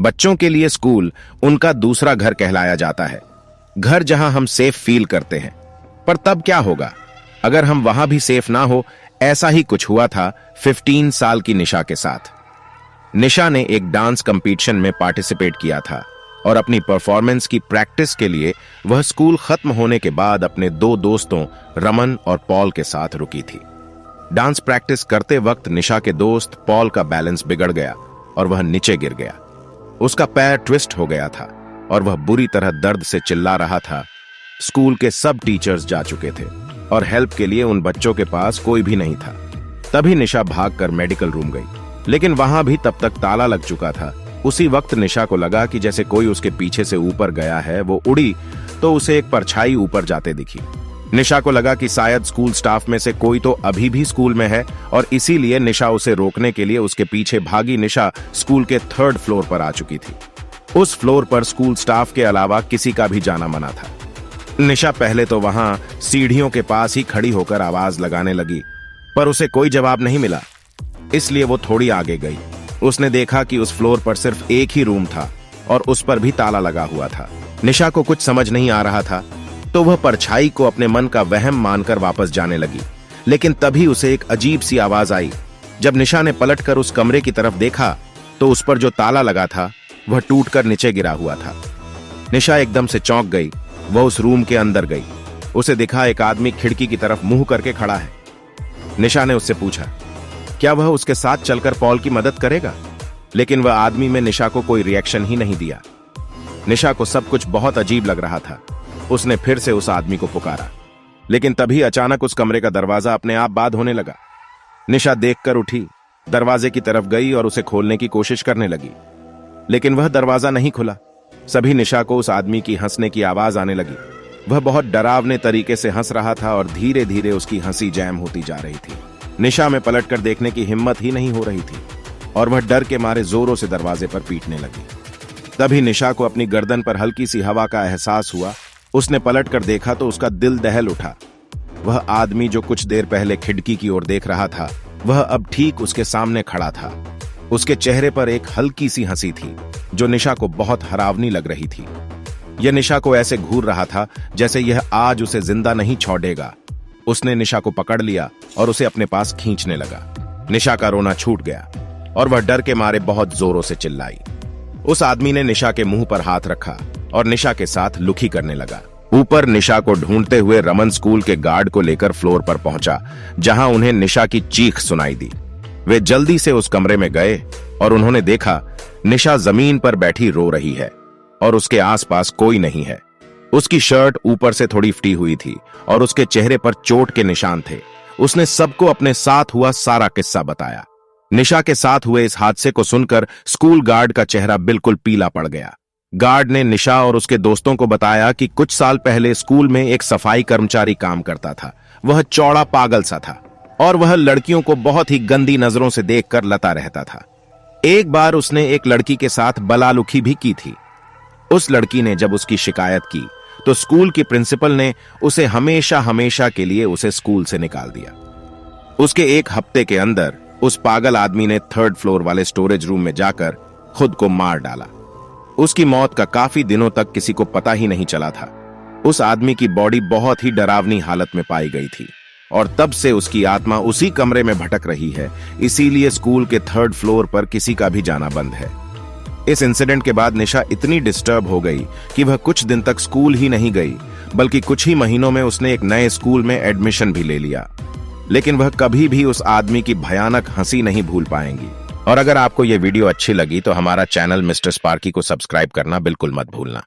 बच्चों के लिए स्कूल उनका दूसरा घर कहलाया जाता है, घर जहां हम सेफ फील करते हैं। पर तब क्या होगा अगर हम वहां भी सेफ ना हो? ऐसा ही कुछ हुआ था 15 साल की निशा के साथ। निशा ने एक डांस कंपटीशन में पार्टिसिपेट किया था और अपनी परफॉर्मेंस की प्रैक्टिस के लिए वह स्कूल खत्म होने के बाद अपने दो दोस्तों रमन और पॉल के साथ रुकी थी। डांस प्रैक्टिस करते वक्त निशा के दोस्त पॉल का बैलेंस बिगड़ गया और वह नीचे गिर गया। उसका पैर ट्विस्ट हो गया था और वह बुरी तरह दर्द से चिल्ला रहा था। स्कूल के सब टीचर्स जा चुके थे और हेल्प के लिए उन बच्चों के पास कोई भी नहीं था। तभी निशा भागकर मेडिकल रूम गई, लेकिन वहां भी तब तक ताला लग चुका था। उसी वक्त निशा को लगा कि जैसे कोई उसके पीछे से ऊपर गया है। वो उड़ी तो उसे एक परछाई ऊपर जाते दिखी। निशा को लगा कि शायद स्कूल स्टाफ में से कोई तो अभी भी स्कूल में है और इसीलिए निशा उसे रोकने के लिए उसके पीछे भागी। निशा स्कूल के 3rd फ्लोर पर आ चुकी थी। उस फ्लोर पर स्कूल स्टाफ के अलावा किसी का भी जाना मना था। निशा पहले तो वहां सीढ़ियों के पास ही खड़ी होकर आवाज लगाने लगी, पर उसे कोई जवाब नहीं मिला। इसलिए वो थोड़ी आगे गई। उसने देखा कि उस फ्लोर पर सिर्फ एक ही रूम था और उस पर भी ताला लगा हुआ था। निशा को कुछ समझ नहीं आ रहा था, तो वह परछाई को अपने मन का वहम मानकर वापस जाने लगी। लेकिन तभी उसे एक अजीब सी आवाज आई। जब निशा ने पलटकर उस कमरे की तरफ देखा तो उस पर जो ताला लगा था वह टूटकर नीचे गिरा हुआ था। निशा एकदम से चौंक गई। वह उस रूम के अंदर गई। उसे दिखा एक आदमी खिड़की की तरफ मुंह करके खड़ा है। निशा ने उससे पूछा क्या वह उसके साथ चलकर पॉल की मदद करेगा, लेकिन वह आदमी में निशा को कोई रिएक्शन ही नहीं दिया। निशा को सब कुछ बहुत अजीब लग रहा था। उसने फिर से उस आदमी को पुकारा, लेकिन तभी अचानक उस कमरे का दरवाजा अपने आप बंद होने लगा। निशा देखकर उठी, दरवाजे की तरफ गई और उसे खोलने की कोशिश करने लगी, लेकिन वह दरवाजा नहीं खुला। सभी निशा को उस आदमी की हंसने की आवाज आने लगी। वह बहुत डरावने तरीके से हंस रहा था और धीरे धीरे उसकी हंसी जैम होती जा रही थी। निशा में पलटकर देखने की हिम्मत ही नहीं हो रही थी और वह डर के मारे जोरों से दरवाजे पर पीटने लगी। तभी निशा को अपनी गर्दन पर हल्की सी हवा का एहसास हुआ। उसने पलटकर देखा तो उसका दिल दहल उठा। वह आदमी जो कुछ देर पहले खिड़की की ओर देख रहा था, वह अब ठीक उसके सामने खड़ा था। उसके चेहरे पर एक हल्की सी हंसी थी जो निशा को बहुत डरावनी लग रही थी। यह निशा को ऐसे घूर रहा था जैसे यह आज उसे जिंदा नहीं छोड़ेगा। उसने निशा को पकड़ लिया और उसे अपने पास खींचने लगा। निशा का रोना छूट गया और वह डर के मारे बहुत जोरों से चिल्लाई। उस आदमी ने निशा के मुंह पर हाथ रखा और निशा के साथ लुखी करने लगा। ऊपर निशा को ढूंढते हुए रमन स्कूल के गार्ड को लेकर फ्लोर पर पहुंचा, जहां उन्हें निशा की चीख सुनाई दी। वे जल्दी से उस कमरे में गए और उन्होंने देखा निशा जमीन पर बैठी रो रही है और उसके आसपास कोई नहीं है। उसकी शर्ट ऊपर से थोड़ी फटी हुई थी और उसके चेहरे पर चोट के निशान थे। उसने सबको अपने साथ हुआ सारा किस्सा बताया। निशा के साथ हुए इस हादसे को सुनकर स्कूल गार्ड का चेहरा बिल्कुल पीला पड़ गया। गार्ड ने निशा और उसके दोस्तों को बताया कि कुछ साल पहले स्कूल में एक सफाई कर्मचारी काम करता था। वह चौड़ा पागल सा था और वह लड़कियों को बहुत ही गंदी नजरों से देखकर लता रहता था। एक बार उसने एक लड़की के साथ बलालुखी भी की थी। उस लड़की ने जब उसकी शिकायत की तो स्कूल की प्रिंसिपल ने उसे हमेशा हमेशा के लिए उसे स्कूल से निकाल दिया। उसके एक हफ्ते के अंदर उस पागल आदमी ने 3rd फ्लोर वाले स्टोरेज रूम में जाकर खुद को मार डाला। उसकी मौत का काफी दिनों तक किसी को पता ही नहीं चला था। उस आदमी की बॉडी बहुत ही डरावनी हालत में पाई गई थी और तब से उसकी आत्मा उसी कमरे में भटक रही है। इसीलिए स्कूल के 3rd फ्लोर पर किसी का भी जाना बंद है। इस इंसिडेंट के बाद निशा इतनी डिस्टर्ब हो गई कि वह कुछ दिन तक स्कूल ही नहीं गई, बल्कि कुछ ही महीनों में उसने एक नए स्कूल में एडमिशन भी ले लिया। लेकिन वह कभी भी उस आदमी की भयानक हंसी नहीं भूल पाएंगी। और अगर आपको यह वीडियो अच्छी लगी तो हमारा चैनल मिस्टर स्पार्की को सब्सक्राइब करना बिल्कुल मत भूलना।